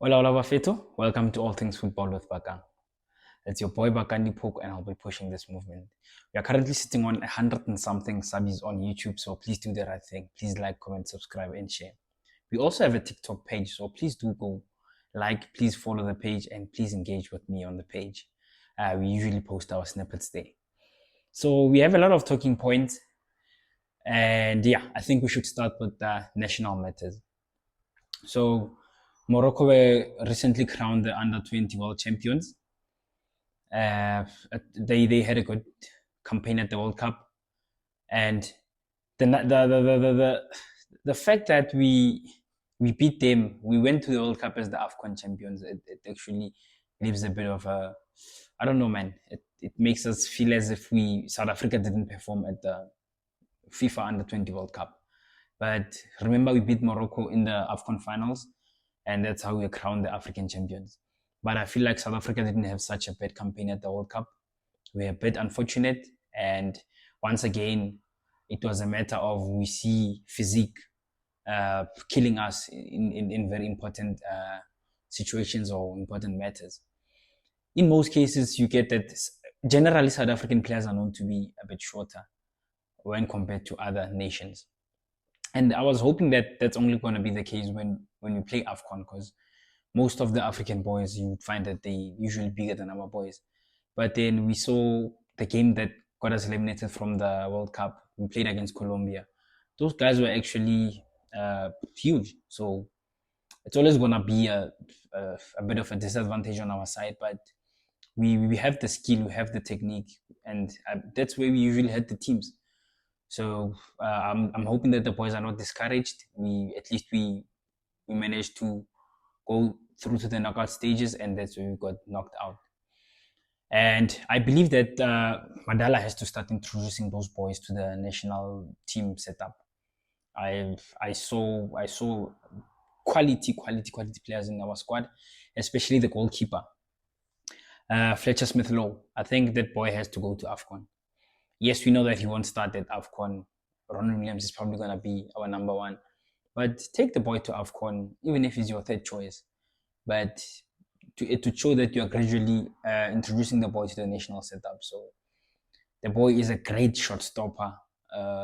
Hola, hola, Bafeto. Welcome to All Things Football with Bakang. It's your boy Bakandi Poke, and I'll be pushing this movement. We are currently sitting on 100 and something subs on YouTube, so please do the right thing. Please like, comment, subscribe, and share. We also have a TikTok page, so please do go like, please follow the page, and please engage with me on the page. We usually post our snippets there. So we have a lot of talking points, and yeah, I think we should start with the national matters. So Morocco were recently crowned the under 20 world champions. They had a good campaign at the World Cup, and the fact that we beat them, we went to the World Cup as the AFCON champions. It actually leaves a bit of a, I don't know, man. It makes us feel as if South Africa didn't perform at the FIFA Under 20 World Cup. But remember, we beat Morocco in the AFCON finals, and that's how we crowned the African champions. But I feel like South Africa didn't have such a bad campaign at the World Cup. We're a bit unfortunate, and once again, it was a matter of we see physique killing us in very important situations or important matters. In most cases, you get that generally South African players are known to be a bit shorter when compared to other nations. And I was hoping that that's only going to be the case when we play AFCON, because most of the African boys, you would find that they usually bigger than our boys. But then we saw the game that got us eliminated from the World Cup. We played against Colombia. Those guys were actually huge. So it's always going to be a bit of a disadvantage on our side. But we have the skill, we have the technique, and that's where we usually had the teams. So I'm hoping that the boys are not discouraged. We managed to go through to the knockout stages, and that's where we got knocked out. And I believe that Madala has to start introducing those boys to the national team setup. I saw quality players in our squad, especially the goalkeeper, Fletcher Smith Lowe. I think that boy has to go to AFCON. Yes, we know that he won't start at AFCON. Ronald Williams is probably going to be our number one. But take the boy to AFCON, even if he's your third choice. But to show that you are gradually introducing the boy to the national setup. So the boy is a great shot stopper.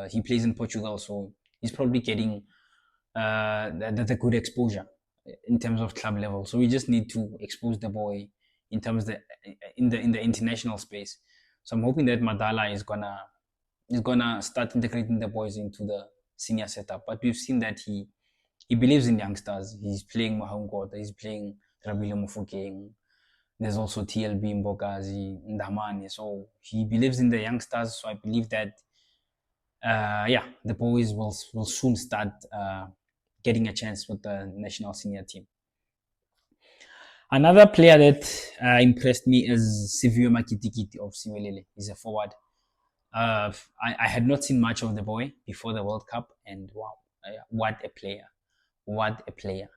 He plays in Portugal, so he's probably getting the good exposure in terms of club level. So we just need to expose the boy in terms of in the international space. So I'm hoping that Madala is gonna start integrating the boys into the senior setup. But we've seen that he believes in youngsters. He's playing Mahangota, he's playing Rabile Mufokeng. There's also TLB Mbokazi, Ndamani. So he believes in the youngsters. So I believe that the boys will soon start getting a chance with the national senior team. Another player that impressed me is Sivio Makitikiti of Siwelele. He's a forward. I had not seen much of the boy before the World Cup, and wow, what a player! What a player!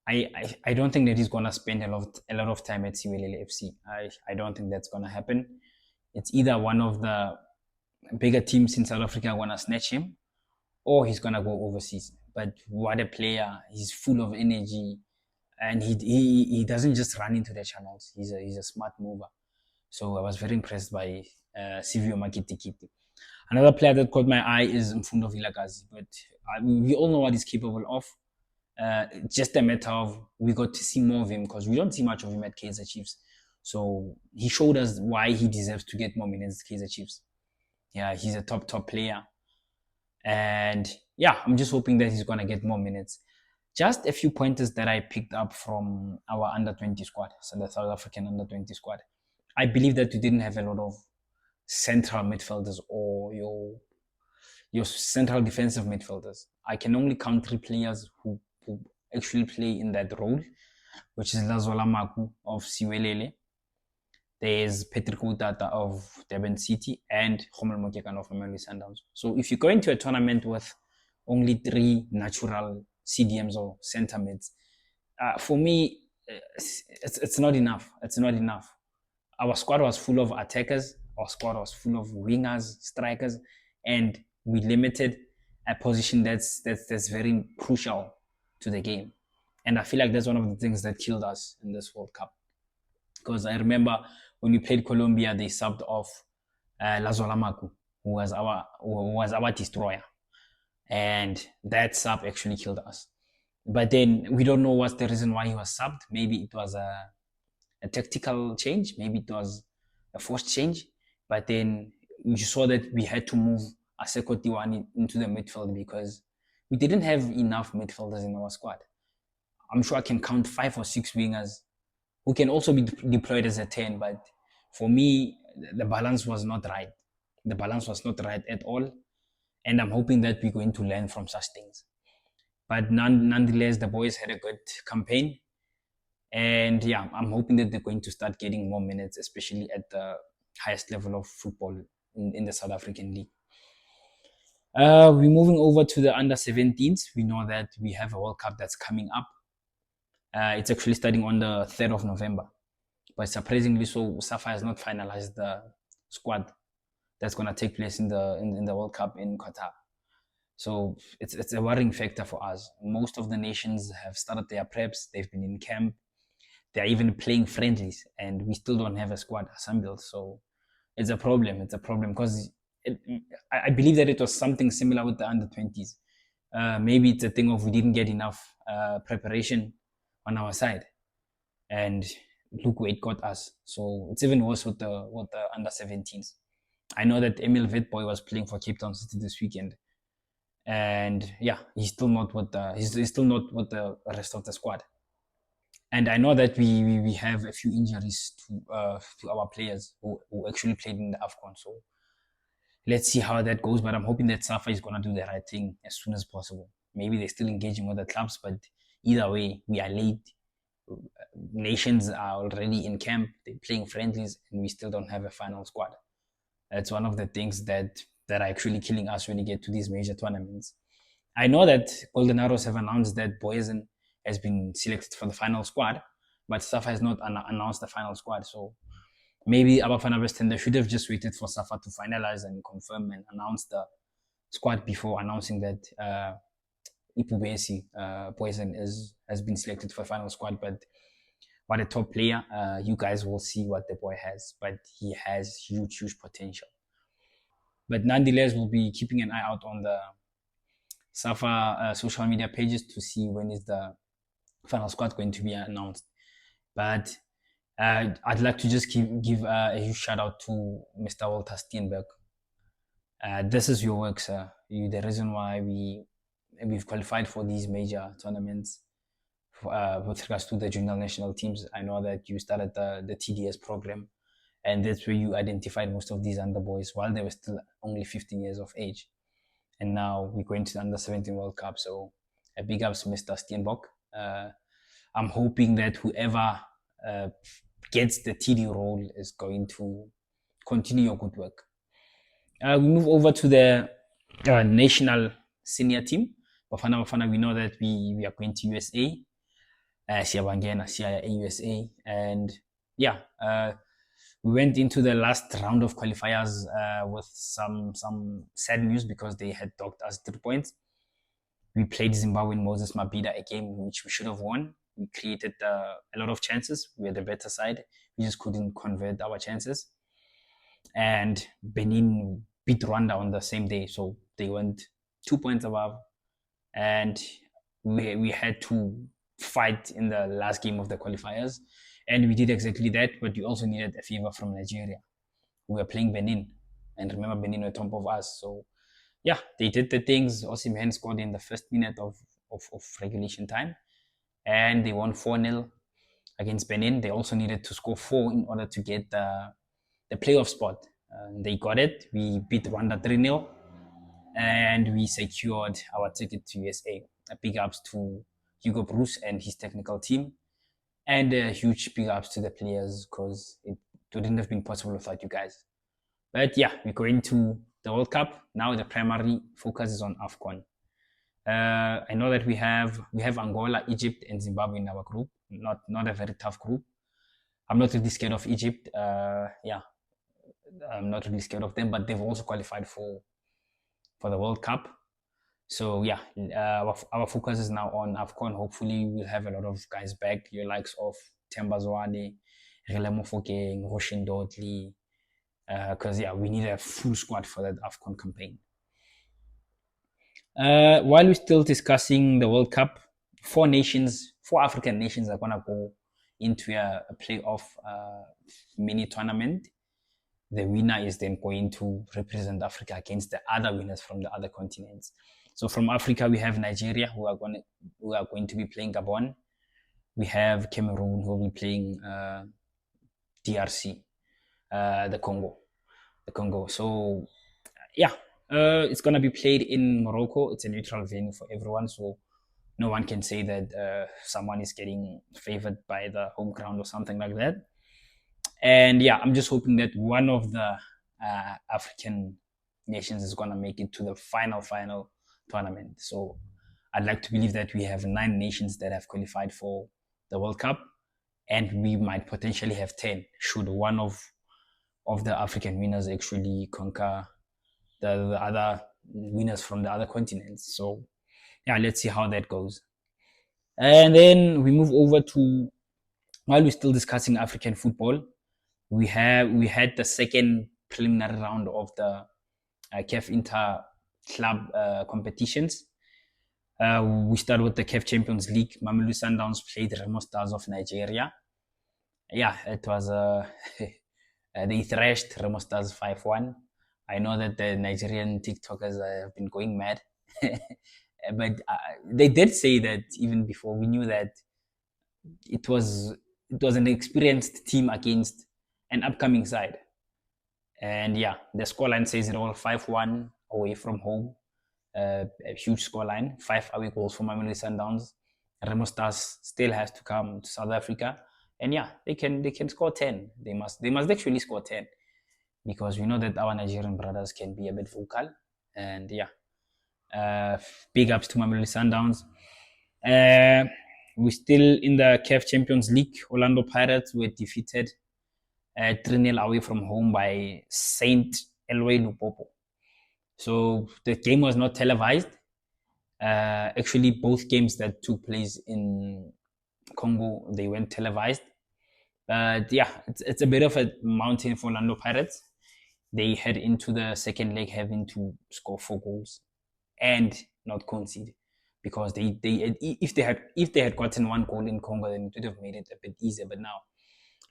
I don't think that he's gonna spend a lot of time at Siwelele FC. I don't think that's gonna happen. It's either one of the bigger teams in South Africa gonna snatch him, or he's gonna go overseas. But what a player! He's full of energy, and he doesn't just run into the channels. He's a smart mover. So I was very impressed by Sivio Makitikiti. Another player that caught my eye is Mfundo Vilakazi, but we all know what he's capable of. Just a matter of we got to see more of him, because we don't see much of him at Kaizer Chiefs. So he showed us why he deserves to get more minutes at Kaizer Chiefs. Yeah, he's a top player. And yeah, I'm just hoping that he's going to get more minutes. Just a few pointers that I picked up from our under 20 squad, so the South African under 20 squad. I believe that we didn't have a lot of central midfielders or your central defensive midfielders. I can only count 3 players who actually play in that role, which is Lazola Maku of Siwelele. There's Patrick Utata of Durban City and Khomel Mokekan of Mamelodi Sundowns. So if you go into a tournament with only 3 natural CDMs or center mids, for me, it's not enough. It's not enough. Our squad was full of attackers. Our squad was full of wingers, strikers, and we limited a position that's very crucial to the game. And I feel like that's one of the things that killed us in this World Cup. Because I remember when we played Colombia, they subbed off Lazolamaku, who was our destroyer, and that sub actually killed us. But then we don't know what's the reason why he was subbed. Maybe it was a tactical change, maybe it was a forced change. But then you saw that we had to move Aseko Tiwani into the midfield because we didn't have enough midfielders in our squad. I'm sure I can count 5 or 6 wingers who can also be deployed as a 10, but for me, the balance was not right. The balance was not right at all. And I'm hoping that we're going to learn from such things. But nonetheless, the boys had a good campaign. And yeah, I'm hoping that they're going to start getting more minutes, especially at the highest level of football in the South African League. We're moving over to the under 17s. We know that we have a World Cup that's coming up. It's actually starting on the 3rd of November. But surprisingly so, SAFA has not finalized the squad that's going to take place in the World Cup in Qatar. So it's a worrying factor for us. Most of the nations have started their preps. They've been in camp. They're even playing friendlies, and we still don't have a squad assembled. So it's a problem. It's a problem because I believe that it was something similar with the under 20s. Maybe it's a thing of we didn't get enough preparation on our side, and look where it got us. So it's even worse with the under 17s. I know that Emil Witboy was playing for Cape Town City this weekend, and yeah, he's still not with the rest of the squad. And I know that we have a few injuries to our players who actually played in the AFCON. So let's see how that goes. But I'm hoping that SAFA is gonna do the right thing as soon as possible. Maybe they're still engaging with the clubs, but either way, we are late. Nations are already in camp. They're playing friendlies, and we still don't have a final squad. That's one of the things that are actually killing us when you get to these major tournaments. I know that Golden Arrows have announced that Boyesen has been selected for the final squad, but SAFA has not announced the final squad. So maybe Bafana Western, they should have just waited for SAFA to finalize and confirm and announce the squad before announcing that Ipubesi Boyesen has been selected for final squad. But what a top player. You guys will see what the boy has, but he has huge potential. But nonetheless, we'll be keeping an eye out on the SAFA social media pages to see when is the final squad going to be announced. But I'd like to just give a huge shout out to Mr. Walter Steenberg. This is your work, sir. You the reason why we've qualified for these major tournaments with regards to the junior national teams. I know that you started the TDS program, and that's where you identified most of these under boys while they were still only 15 years of age. And now we're going to the under 17 World Cup. So a big ups to Mr. Steenbok. I'm hoping that whoever gets the TD role is going to continue your good work. We move over to the national senior team. Bafana, we know that we are going to USA. Siyabangena, Siya USA. And yeah, we went into the last round of qualifiers with some sad news because they had docked us 3 points. We played Zimbabwe in Moses Mabhida, a game which we should have won. We created a lot of chances. We were the better side. We just couldn't convert our chances. And Benin beat Rwanda on the same day, so they went 2 points above. And we had to fight in the last game of the qualifiers, and we did exactly that. But we also needed a favor from Nigeria. We were playing Benin, and remember Benin were top of us. So yeah, they did the things. Osimhen scored in the first minute of regulation time, and they won 4-0 against Benin. They also needed to score 4 in order to get the playoff spot. They got it. We beat Rwanda 3-0, and we secured our ticket to USA. A big ups to Hugo Bruce and his technical team, and a huge big ups to the players because it wouldn't have been possible without you guys. But yeah, we're going to the World Cup. Now the primary focus is on AFCON. I know that we have Angola, Egypt, and Zimbabwe in our group. Not a very tough group. I'm not really scared of Egypt. Yeah, I'm not really scared of them, but they've also qualified for the World Cup. So yeah, our focus is now on AFCON. Hopefully, we'll have a lot of guys back. Your likes of Tembazwane, Relemo Fokeng, Roshin Dodley. Because yeah, we need a full squad for that AFCON campaign. While we're still discussing the World Cup, four African nations are gonna go into a playoff mini tournament. The winner is then going to represent Africa against the other winners from the other continents. So from Africa, we have Nigeria, who are going to be playing Gabon. We have Cameroon, who will be playing DRC, the Congo. So yeah, it's gonna be played in Morocco. It's a neutral venue for everyone, so no one can say that someone is getting favored by the home ground or something like that. And yeah, I'm just hoping that one of the African nations is gonna make it to the final tournament. So I'd like to believe that we have 9 nations that have qualified for the World Cup, and we might potentially have 10 should one of the African winners actually conquer the other winners from the other continents. So yeah, let's see how that goes. And then we move over to, while we're still discussing African football, we had the second preliminary round of the CAF Inter Club competitions. We start with the CAF Champions League. Mamelodi Sundowns played Remo Stars of Nigeria. Yeah, it was they thrashed Remo Stars 5-1. I know that the Nigerian TikTokers have been going mad, but they did say that even before we knew that it was an experienced team against an upcoming side. And yeah, the scoreline says it all: 5-1 away from home. A huge scoreline, 5 away goals for Mamelodi Sundowns. Remo Stars still has to come to South Africa, and yeah, they can score 10. They must actually score 10, because we know that our Nigerian brothers can be a bit vocal. And yeah, big ups to Mamelodi Sundowns. We're still in the CAF Champions League. Orlando Pirates were defeated 3-0 away from home by Saint Elway Lupopo. So the game was not televised. Actually, both games that took place in Congo, they weren't televised. But yeah, it's a bit of a mountain for Orlando Pirates. They head into the second leg having to score 4 goals and not concede, because if they had gotten 1 goal in Congo, then it would have made it a bit easier. But now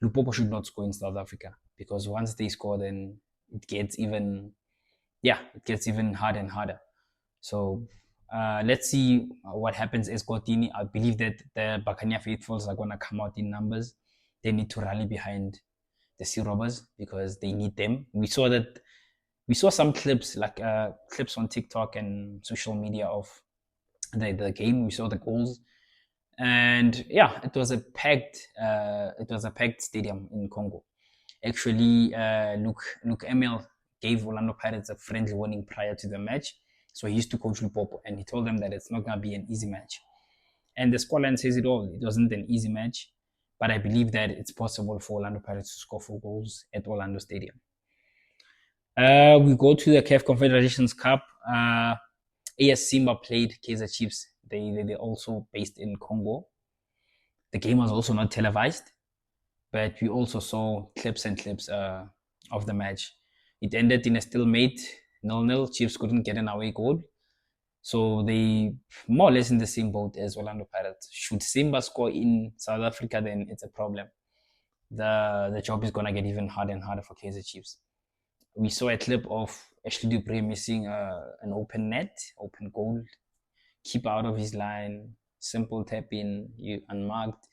Lupopo should not score in South Africa, because once they score, then it gets even harder and harder. So let's see what happens. Escotini, I believe that the Bacania faithfuls are going to come out in numbers. They need to rally behind the Sea Robbers, because they need them. We saw some clips, like clips on TikTok and social media of the game. We saw the goals, and yeah, it was a packed stadium in Congo. Actually, Luke Emil gave Orlando Pirates a friendly warning prior to the match. So he used to coach Lupopo, and he told them that it's not going to be an easy match. And the scoreline says it all. It wasn't an easy match, but I believe that it's possible for Orlando Pirates to score 4 goals at Orlando Stadium. We go to the CAF Confederations Cup. AS Simba played Kaizer Chiefs. They're also based in Congo. The game was also not televised, but we also saw clips of the match. It ended in a stalemate, 0-0. Chiefs couldn't get an away goal. So they more or less in the same boat as Orlando Pirates. Should Simba score in South Africa, then it's a problem. The job is gonna get even harder and harder for Kaizer Chiefs. We saw a clip of Ashley Dupree missing an open goal, keep out of his line, simple tap in, unmarked.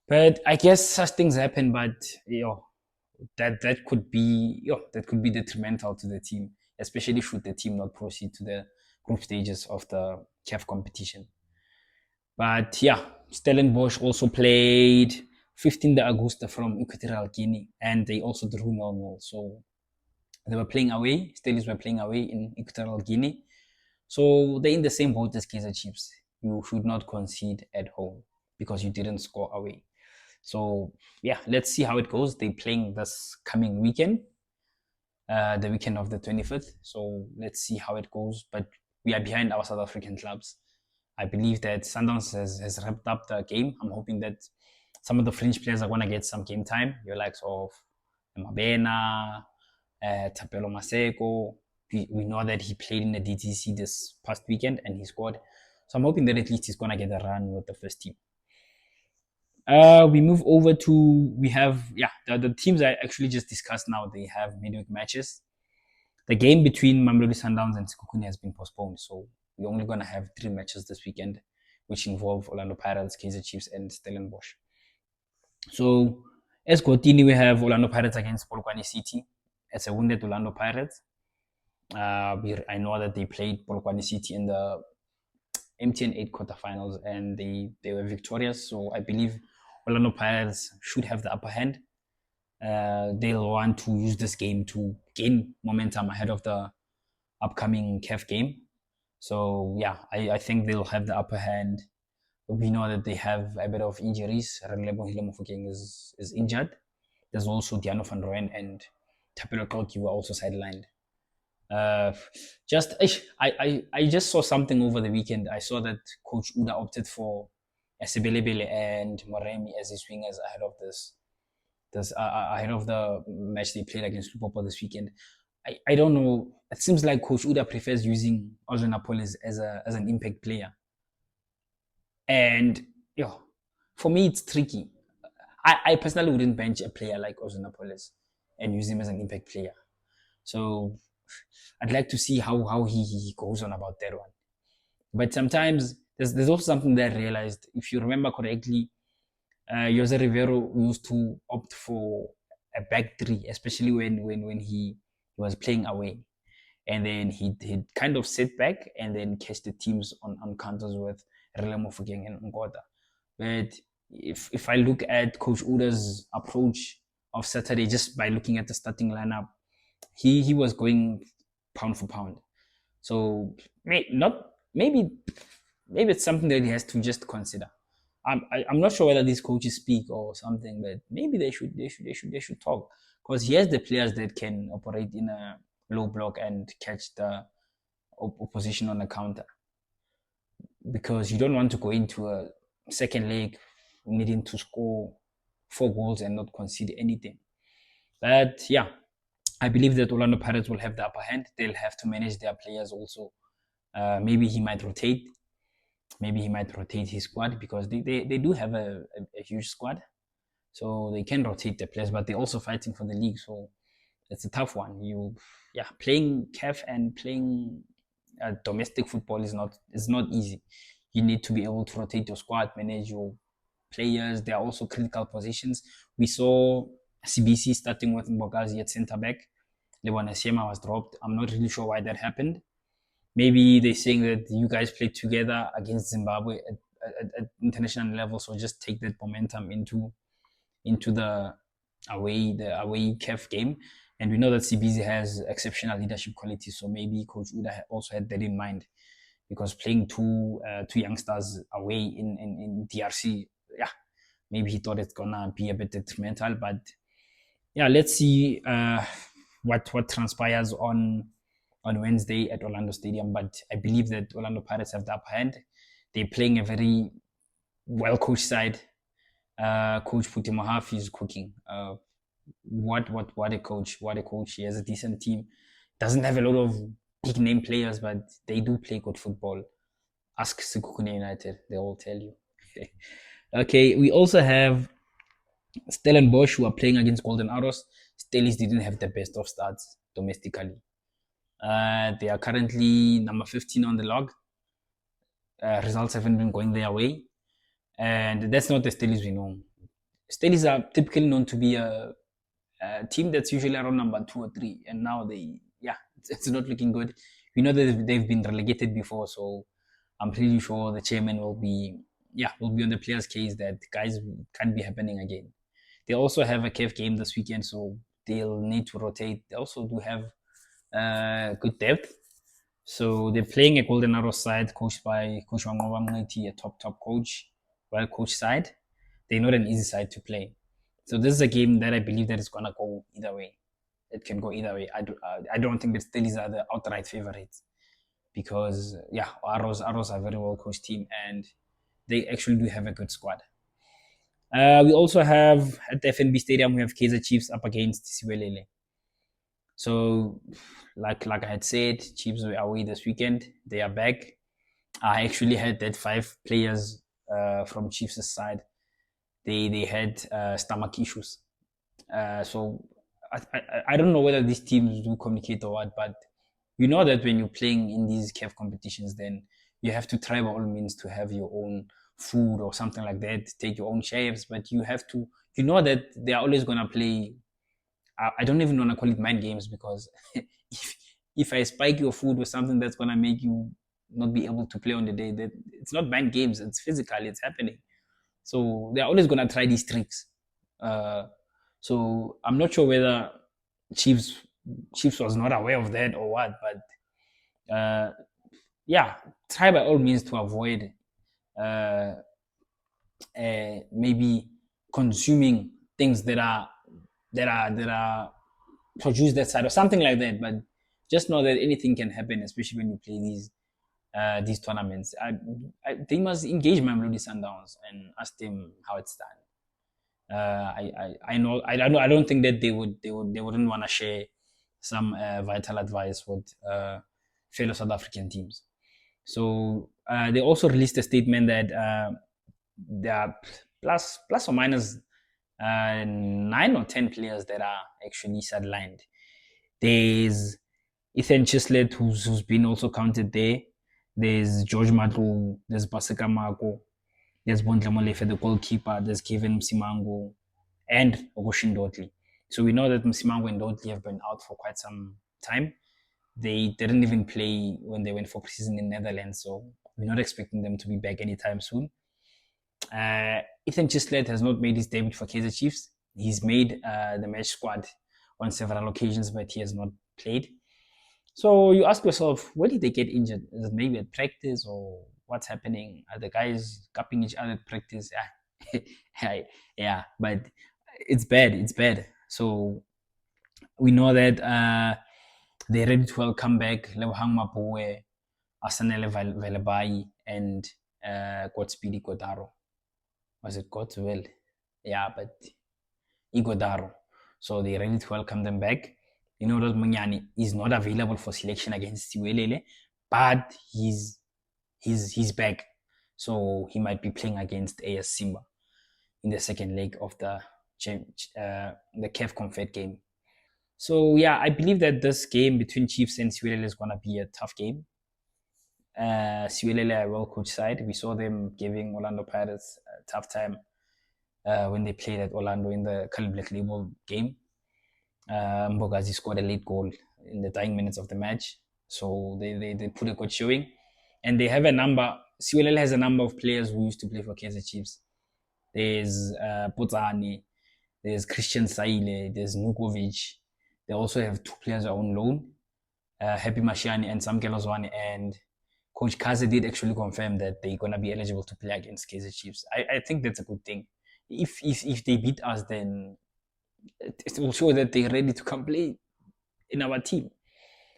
But I guess such things happen. But that could be detrimental to the team, especially should the team not proceed to the group stages of the CAF competition. But yeah, Stellenbosch also played 15 August from Equatorial Guinea, and they also drew 0-0. So they were playing away. Stellies were playing away in Equatorial Guinea. So they're in the same boat as Kaizer Chiefs. You should not concede at home because you didn't score away. So yeah, let's see how it goes. They're playing this coming weekend, the weekend of the 25th. So let's see how it goes. But we are behind our South African clubs. I believe that Sundowns has wrapped up the game. I'm hoping that some of the French players are going to get some game time. Your likes of Mabena, Tapelo Maseko. We know that he played in the DTC this past weekend and he scored. So I'm hoping that at least he's going to get a run with the first team. We move over to, we have, the teams I actually just discussed now, they have midweek matches. The game between Mamelodi Sundowns and Sekhukhune has been postponed. So we're only going to have 3 matches this weekend, which involve Orlando Pirates, Kaizer Chiefs, and Stellenbosch. So as Gotini, we have Orlando Pirates against Polokwane City. It's a wounded Orlando Pirates. I know that they played Polokwane City in the MTN 8 quarterfinals and they were victorious. So I believe Orlando Pirates should have the upper hand. They'll want to use this game to gain momentum ahead of the upcoming CAF game. So yeah, I think they'll have the upper hand. We know that they have a bit of injuries. Relebohile Mofokeng is injured. There's also Diano van Rooyen and Tapelo Koki were also sidelined. I just saw something over the weekend. I saw that Coach Uda opted for Sebelebele and Moremi as his wingers ahead of ahead of the match they played against Lupopo this weekend. I don't know. It seems like Coach Uda prefers using Ozzy Napoles as an impact player. And for me, it's tricky. I personally wouldn't bench a player like Ozzy Napoles and use him as an impact player. So I'd like to see how he goes on about that one. But sometimes there's also something that I realized. If you remember correctly, Jose Rivero used to opt for a back 3, especially when he was playing away. And then he'd kind of sit back and then catch the teams on counters with Relemo Mofokeng and Nkota. But if I look at Coach Uda's approach of Saturday, just by looking at the starting lineup, he was going pound for pound. So maybe it's something that he has to just consider. I'm not sure whether these coaches speak or something, but maybe they should talk, because he has the players that can operate in a low block and catch the opposition on the counter. Because you don't want to go into a second leg needing to score 4 goals and not concede anything. But yeah, I believe that Orlando Pirates will have the upper hand. They'll have to manage their players also. Maybe he might rotate. Maybe he might rotate his squad, because they do have a huge squad. So they can rotate the players, but they're also fighting for the league. So it's a tough one. Playing CAF and playing domestic football is not easy. You need to be able to rotate your squad, manage your players. There are also critical positions. We saw CBC starting with Mbogazi at centre back. Lebona Shema was dropped. I'm not really sure why that happened. Maybe they're saying that you guys played together against Zimbabwe at international level, so just take that momentum into the away CAF game. And we know that CBZ has exceptional leadership qualities, so maybe Coach Uda also had that in mind, because playing two youngsters away in DRC, maybe he thought it's gonna be a bit detrimental. But let's see what transpires on Wednesday at Orlando Stadium. But I believe that Orlando Pirates have the upper hand. They're playing a very well coached side. Coach Puti Mohafi is cooking. What a coach! What a coach! He has a decent team. Doesn't have a lot of big name players, but they do play good football. Ask Sekhukhune United; they will tell you. Okay, we also have Stellenbosch, who are playing against Golden Arrows. Stellies didn't have the best of starts domestically. They are currently number 15 on the log. Results haven't been going their way. And that's not the Stellies we know. Stellies are typically known to be a team that's usually around number 2 or 3. And now it's not looking good. We know that they've been relegated before, so I'm pretty sure the chairman will be on the players' case that guys can't be happening again. They also have a CAF game this weekend, so they'll need to rotate. They also do have good depth. So they're playing a Golden Arrow side coached by Coach Wangoba Mngeti, a top coach, well coached side. They're not an easy side to play. So this is a game that I believe that is gonna go either way. It can go either way. I don't think that Stellies are the outright favorites. because yeah, Arrows are a very well coached team, and they actually do have a good squad. We also have at the FNB Stadium we have Kaizer Chiefs up against Siwelele. So, like I had said, Chiefs were away this weekend. They are back. I actually had that 5 players from Chiefs' side. They had stomach issues. So I don't know whether these teams do communicate or what, but you know that when you're playing in these CAF competitions, then you have to try by all means to have your own food or something like that, take your own chefs, but you have to, you know that they are always going to play. I don't even want to call it mind games because if if I spike your food with something that's going to make you not be able to play on the day, that it's not mind games, it's physical, it's happening. So they're always going to try these tricks. Uh, so I'm not sure whether Chiefs Chiefs was not aware of that or what, but yeah, try by all means to avoid uh, maybe consuming things that are produced that side or something like that. But just know that anything can happen, especially when you play these tournaments. They must engage Mamelodi Sundowns and ask them how it's done. I know I don't think that they wouldn't want to share some vital advice with fellow South African teams. So they also released a statement that there are plus or minus 9 or 10 players that are actually sidelined. There's Ethan Chislet, who's been also counted there. There's George Matlu, there's Basika Mako, there's Bondle Molefe, the goalkeeper, there's Kevin Msimango, and Ogoshin Dotli. So we know that Msimango and Dotli have been out for quite some time. They didn't even play when they went for preseason in Netherlands, so we're not expecting them to be back anytime soon. Ethan Chislet has not made his debut for Kaizer Chiefs. He's made the match squad on several occasions, but he has not played. So you ask yourself, where did they get injured? Is it maybe at practice or what's happening? Are the guys cupping each other at practice? Yeah, yeah, but it's bad. It's bad. So we know that they're ready to welcome back Lebohang Mapoe, Asanele Velebai, and Godspeedy Godaro. Was it Godswill? Yeah, but Igodaro. So they're ready to welcome them back. You know that Munyani is not available for selection against Siwelele, but he's back. So he might be playing against AS Simba in the second leg of the CAF Confed game. So yeah, I believe that this game between Chiefs and Siwelele is gonna be a tough game. Siwelele are a well coached side. We saw them giving Orlando Pirates a tough time when they played at Orlando in the Cullen Black Label game. Mbogazi scored a late goal in the dying minutes of the match. So they put a good showing. And they have a number, Siwelele has a number of players who used to play for Kaizer Chiefs. There's Potsani, there's Christian Saile, there's Nukovic. They also have 2 players on loan, Happy Mashiani and Sam Kelozwane. And Coach Kaze did actually confirm that they're going to be eligible to play against Kaizer Chiefs. I think that's a good thing. If they beat us, then it will show that they're ready to come play in our team.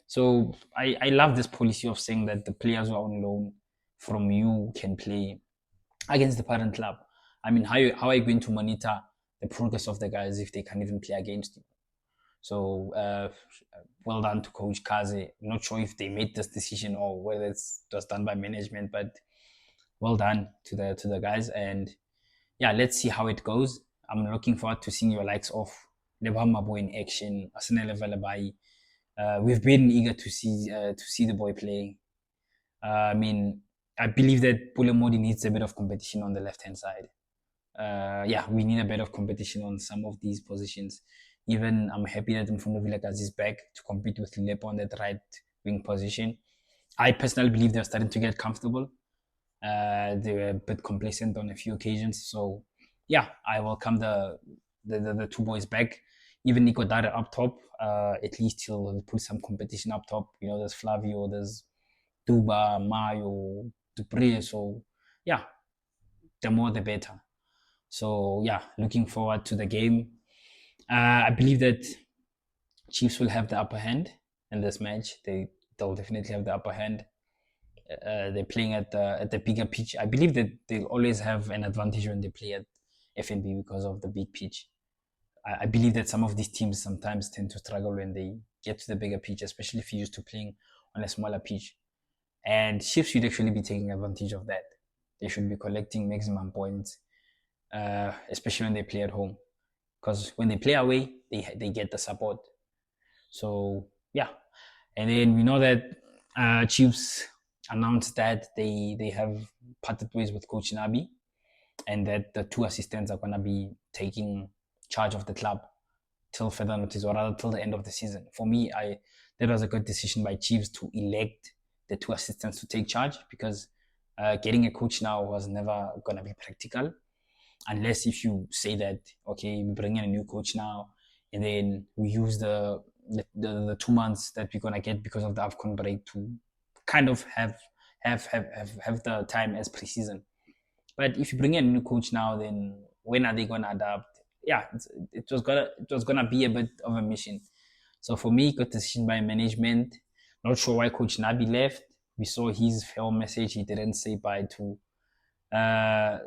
So I love this policy of saying that the players who are on loan from you can play against the parent club. I mean, how are you going to monitor the progress of the guys if they can't even play against you? So well done to Coach Kaze. Not sure if they made this decision or whether it's just done by management, but well done to the guys. And yeah, let's see how it goes. I'm looking forward to seeing your likes of Lebohang Mabo in action, Asanele Velebai. We've been eager to see the boy playing. I mean, I believe that Pule Modi needs a bit of competition on the left hand side. Yeah, we need a bit of competition on some of these positions. Even I'm happy that Mfundo Vilakazi is back to compete with Lepo on that right wing position. I personally believe they're starting to get comfortable. They were a bit complacent on a few occasions. So yeah, I welcome the 2 boys back. Even Nico Dare up top, at least he'll put some competition up top. You know, there's Flavio, there's Duba, Mayo, Dupree. So yeah, the more the better. So yeah, looking forward to the game. I believe that Chiefs will have the upper hand in this match. They'll definitely have the upper hand. they're playing at the bigger pitch. I believe that they'll always have an advantage when they play at FNB because of the big pitch. I believe that some of these teams sometimes tend to struggle when they get to the bigger pitch, especially if you're used to playing on a smaller pitch. And Chiefs should actually be taking advantage of that. They should be collecting maximum points, especially when they play at home. Because when they play away, they get the support. So yeah, and then we know that Chiefs announced that they have parted ways with Coach Nabi, and that the two assistants are gonna be taking charge of the club till further notice, or rather till the end of the season. For me, that was a good decision by Chiefs to elect the two assistants to take charge, because getting a coach now was never gonna be practical, unless if you say that, okay, we bring in a new coach now, and then we use the 2 months that we're gonna get because of the AFCON break to kind of have the time as preseason. But if you bring in a new coach now, then when are they gonna adapt? Yeah, it was gonna be a bit of a mission. So for me, good decision by management. Not sure why Coach Nabi left. We saw his film message. He didn't say bye to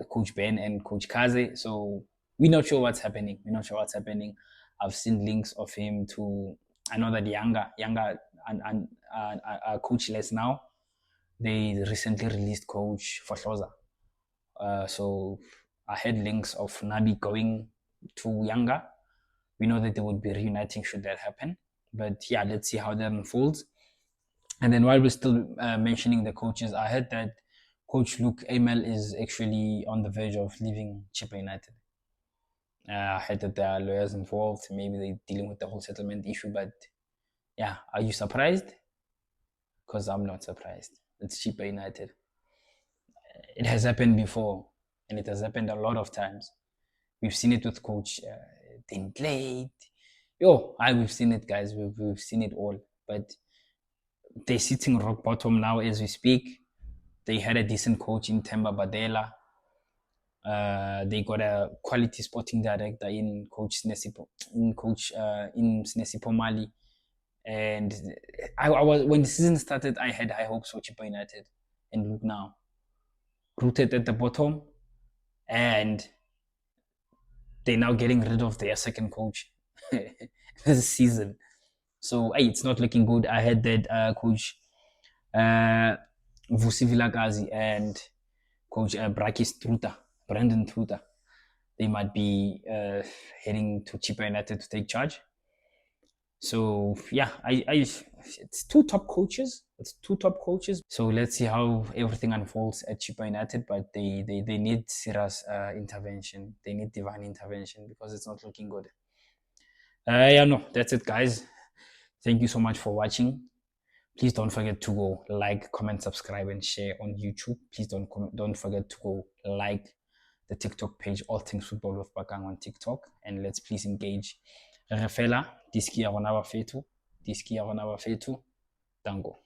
Coach Ben and Coach Kaze. So we're not sure what's happening. We're not sure what's happening. I've seen links of him to, I know that younger and coachless now. They recently released Coach Fahloza. So I had links of Nabi going to Younger. We know that they would be reuniting should that happen. But yeah, let's see how that unfolds. And then while we're still mentioning the coaches, I heard that Coach Luke Amel is actually on the verge of leaving Chippa United. I heard that there are lawyers involved. Maybe they're dealing with the whole settlement issue. But yeah, are you surprised? Because I'm not surprised. It's Chippa United. It has happened before, and it has happened a lot of times. We've seen it with Coach Dinklade. We've seen it, guys. We've seen it all. But they're sitting rock bottom now as we speak. They had a decent coach in Temba Badela. They got a quality sporting director in Coach Snesipo, in Snesipo Mali. And I was, when the season started, I had high hopes for Chippa United. And look now, rooted at the bottom, and they're now getting rid of their second coach this season. So hey, it's not looking good. I had that Coach Vusi Vilakazi and Coach Brandon Truta, they might be heading to Chippa United to take charge. So yeah, it's two top coaches. It's two top coaches. So let's see how everything unfolds at Chippa United. But they need serious intervention. They need divine intervention because it's not looking good. That's it, guys. Thank you so much for watching. Please don't forget to go like, comment, subscribe, and share on YouTube. Please don't forget to go like the TikTok page, All Things Football with Bakang on TikTok, and let's please engage. Refela, diski ya rona ba fetu, Tango.